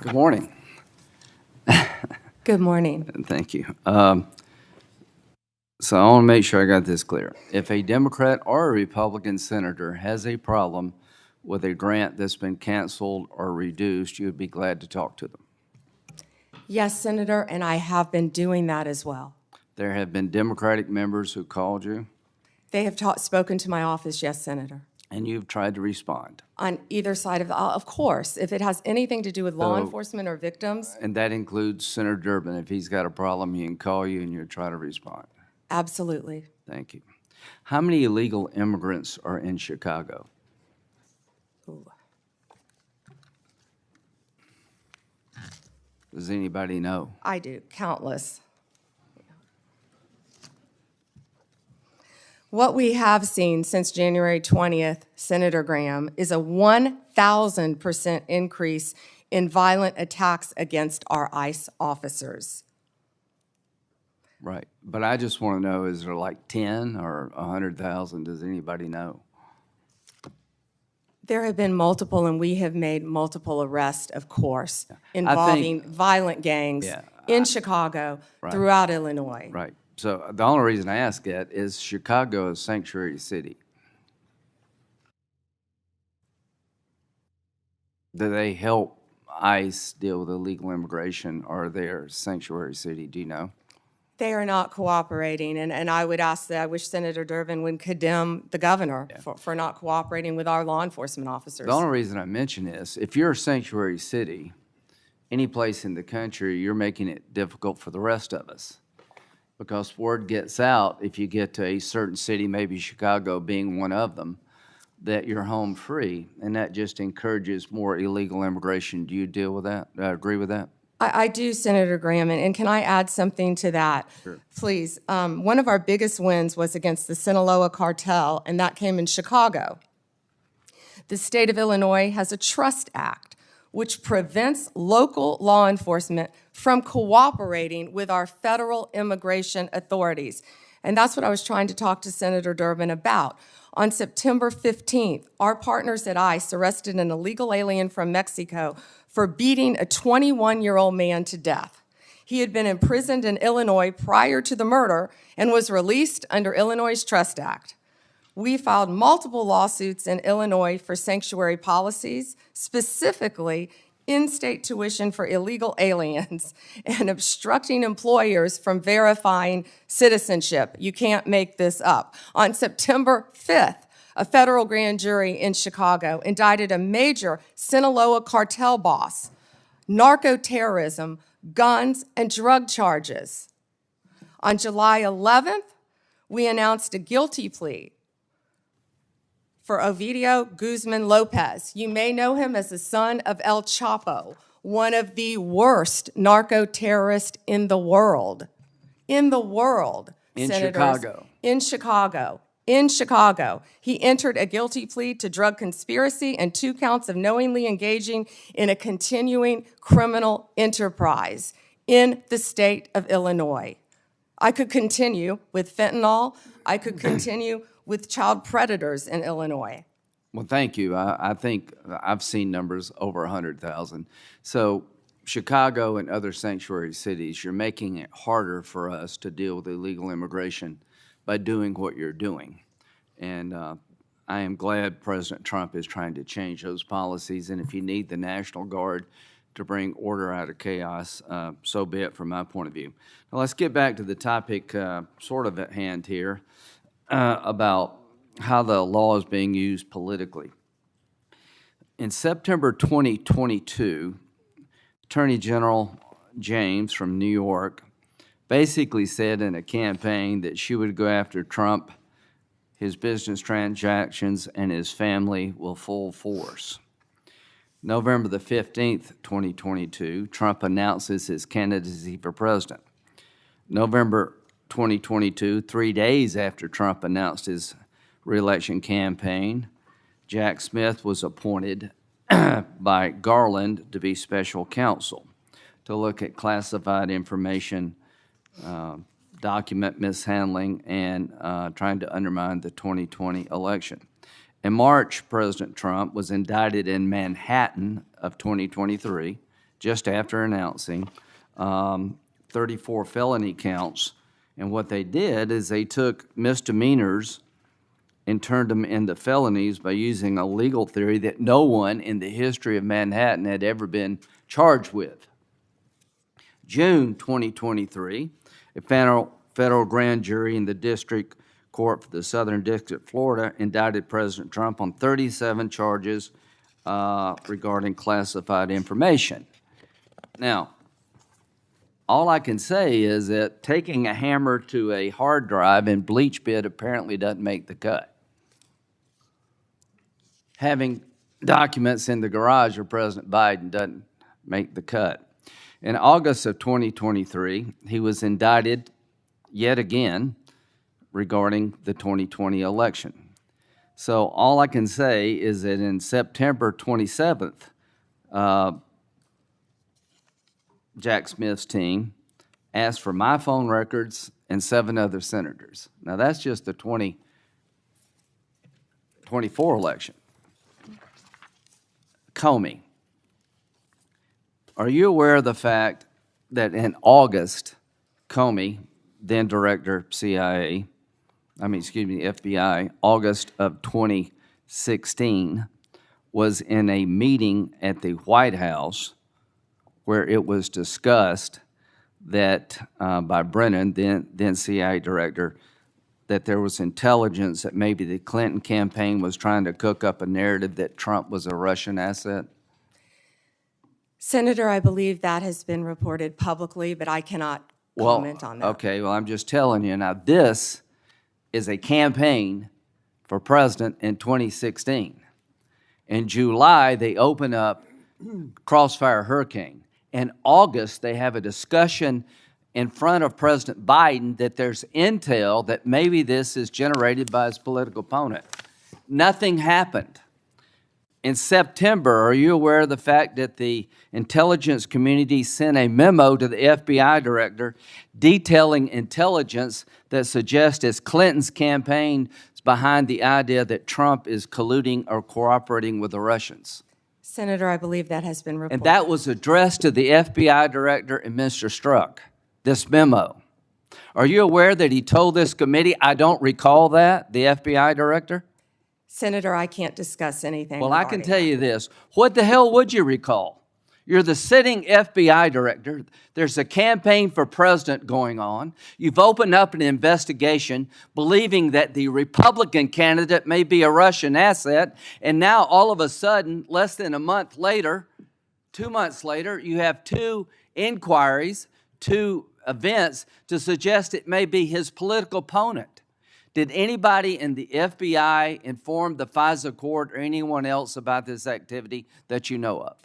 Good morning. Good morning. Thank you. So I want to make sure I got this clear. If a Democrat or a Republican senator has a problem with a grant that's been canceled or reduced, you would be glad to talk to them. Yes, Senator, and I have been doing that as well. There have been Democratic members who called you, They have spoken to my office, yes, Senator, and you've tried to respond. on either side of course, if it has anything to do with law So- enforcement or victims, And that includes Senator Durbin. If he's got a problem, he can call you and you'll try to respond. absolutely. Thank you. How many illegal immigrants are in Chicago? Ooh. Does anybody know? I do, countless. What we have seen since January 20th, Senator Graham, is a 1,000% increase in violent attacks against our ICE officers. Right. But I just want to know, is there like 10 or 100,000? Does anybody know? There have been multiple, and we have made multiple arrests, of course, involving violent gangs in Chicago, throughout Illinois. Right. So the only reason I ask that is Chicago is a sanctuary city. Do they help ICE deal with illegal immigration, or are they a sanctuary city? Do you know? They are not cooperating, and I would ask that, I wish Senator Durbin would condemn the governor for not cooperating with our law enforcement officers. The only reason I mention this, if you're a sanctuary city, any place in the country, you're making it difficult for the rest of us. Because word gets out, if you get to a certain city, maybe Chicago being one of them, that you're home free, and that just encourages more illegal immigration. Do you deal with that? Agree with that? I do, Senator Graham, and can I add something to that? Sure. Please. One of our biggest wins was against the Sinaloa cartel, and that came in Chicago. The state of Illinois has a Trust Act, which prevents local law enforcement from cooperating with our federal immigration authorities. And that's what I was trying to talk to Senator Durbin about. On September 15th, our partners at ICE arrested an illegal alien from Mexico for beating a 21-year-old man to death. He had been imprisoned in Illinois prior to the murder and was released under Illinois' Trust Act. We filed multiple lawsuits in Illinois for sanctuary policies, specifically in-state tuition for illegal aliens and obstructing employers from verifying citizenship. You can't make this up. On September 5th, a federal grand jury in Chicago indicted a major Sinaloa cartel boss, narco-terrorism, guns, and drug charges. On July 11th, we announced a guilty plea for Ovidio Guzman Lopez. You may know him as the son of El Chapo, one of the worst narco-terrorists in the world. In the world, In Senators. Chicago. In Chicago. In Chicago. He entered a guilty plea to drug conspiracy and 2 counts of knowingly engaging in a continuing criminal enterprise in the state of Illinois. I could continue with fentanyl. I could continue with child predators in Illinois. Well, thank you. I think I've seen numbers over 100,000. So Chicago and other sanctuary cities, you're making it harder for us to deal with illegal immigration by doing what you're doing. And I am glad President Trump is trying to change those policies. And if you need the National Guard to bring order out of chaos, so be it from my point of view. Now let's get back to the topic sort of at hand here. About how the law is being used politically. In September 2022, Attorney General James from New York basically said in a campaign that she would go after Trump, his business transactions, and his family with full force. November the 15th, 2022, Trump announces his candidacy for president. November 2022, 3 days after Trump announced his re-election campaign, Jack Smith was appointed by Garland to be special counsel to look at classified information, document mishandling, and trying to undermine the 2020 election. In March, President Trump was indicted in Manhattan of 2023 just after announcing 34 felony counts. And what they did is they took misdemeanors and turned them into felonies by using a legal theory that no one in the history of Manhattan had ever been charged with. June 2023, a federal grand jury in the District Court for the Southern District of Florida indicted President Trump on 37 charges regarding classified information. Now, all I can say is that taking a hammer to a hard drive in bleach bit apparently doesn't make the cut. Having documents in the garage of President Biden doesn't make the cut. In August of 2023, he was indicted yet again regarding the 2020 election. So all I can say is that in September 27th, Jack Smith's team asked for my phone records and 7 other senators. Now, that's just the 2024 election. Comey, are you aware of the fact that in August, Comey, then Director FBI, August of 2016, was in a meeting at the White House where it was discussed that by Brennan, then CIA director, that there was intelligence that maybe the Clinton campaign was trying to cook up a narrative that Trump was a Russian asset? Senator, I believe that has been reported publicly, but I cannot comment on that. Okay, well, I'm just telling you. Now, this is a campaign for president in 2016. In July, they open up Crossfire Hurricane. In August, they have a discussion in front of President Biden that there's intel that maybe this is generated by his political opponent. Nothing happened. In September, are you aware of the fact that the intelligence community sent a memo to the FBI director detailing intelligence that suggests it's Clinton's campaign is behind the idea that Trump is colluding or cooperating with the Russians? Senator, I believe that has been reported. And that was addressed to the FBI director and Mr. Strzok, this memo. Are you aware that he told this committee, I don't recall that, the FBI director? Senator, I can't discuss anything. Well, I can tell you this. What the hell would you recall? You're the sitting FBI director. There's a campaign for president going on. You've opened up an investigation believing that the Republican candidate may be a Russian asset, and now all of a sudden, less than a month later, 2 months later, you have 2 inquiries, 2 events to suggest it may be his political opponent. Did anybody in the FBI inform the FISA court or anyone else about this activity that you know of?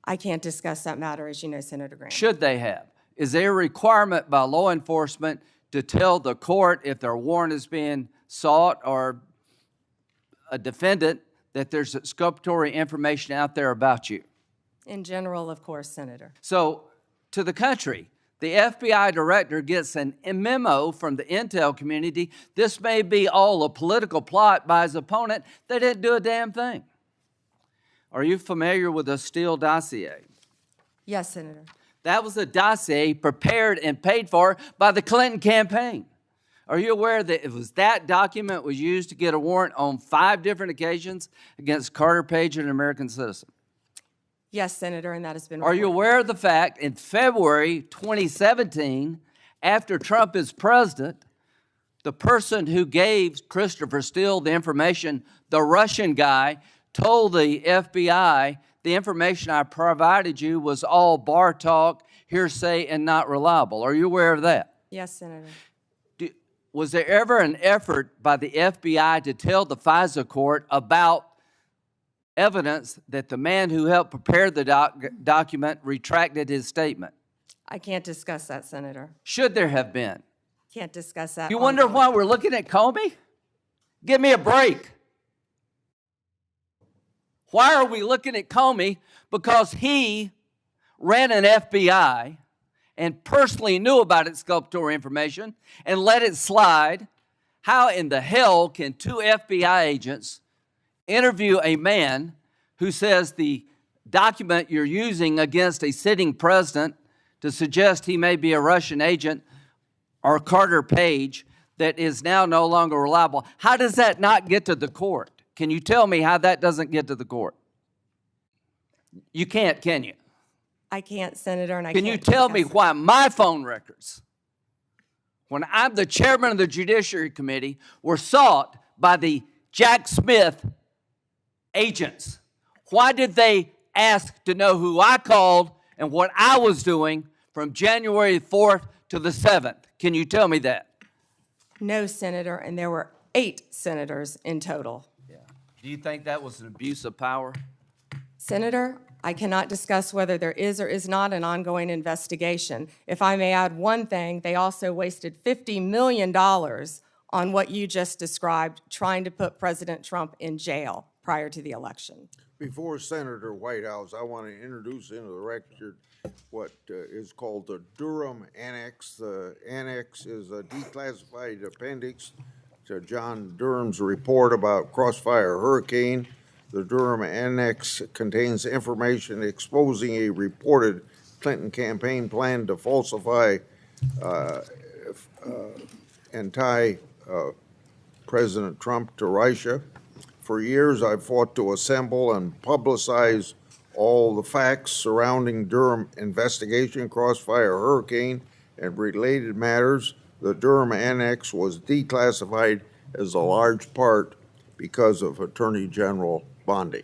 I can't discuss that matter, as you know, Senator Graham. Should they have? Is there a requirement by law enforcement to tell the court if their warrant is being sought or a defendant that there's exculpatory information out there about you? In general, of course, Senator. So, to the country, the FBI director gets a memo from the intel community. This may be all a political plot by his opponent. They didn't do a damn thing. Are you familiar with the Steele dossier? Yes, Senator. That was a dossier prepared and paid for by the Clinton campaign. Are you aware that it was that document was used to get a warrant on 5 different occasions against Carter Page, an American citizen? Yes, Senator, and that has been reported. Are you aware of the fact in February 2017, after Trump is president, the person who gave Christopher Steele the information, the Russian guy, told the FBI, the information I provided you was all bar talk, hearsay, and not reliable? Are you aware of that? Yes, Senator. Was there ever an effort by the FBI to tell the FISA court about evidence that the man who helped prepare the document retracted his statement? I can't discuss that, Senator. Should there have been? Can't discuss that. You wonder why we're looking at Comey? Give me a break. Why are we looking at Comey? Because he ran an FBI and personally knew about exculpatory information and let it slide. How in the hell can 2 FBI agents interview a man who says the document you're using against a sitting president to suggest he may be a Russian agent or Carter Page that is now no longer reliable. How does that not get to the court? Can you tell me how that doesn't get to the court? You can't, can you? I can't, Senator, and I Can can't you tell me discuss it. why my phone records, when I'm the chairman of the Judiciary Committee, were sought by the Jack Smith agents? Why did they ask to know who I called and what I was doing from January 4th to the 7th? Can you tell me that? No, Senator, and there were 8 senators in total. Yeah. Do you think that was an abuse of power? Senator, I cannot discuss whether there is or is not an ongoing investigation. If I may add one thing, they also wasted $50 million on what you just described, trying to put President Trump in jail prior to the election. Before Senator Whitehouse, I want to introduce into the record what is called the Durham Annex. The annex is a declassified appendix to John Durham's report about Crossfire Hurricane. The Durham Annex contains information exposing a reported Clinton campaign plan to falsify and tie President Trump to Russia. For years, I've fought to assemble and publicize all the facts surrounding Durham investigation, Crossfire Hurricane, and related matters. The Durham Annex was declassified as a large part because of Attorney General Bondi.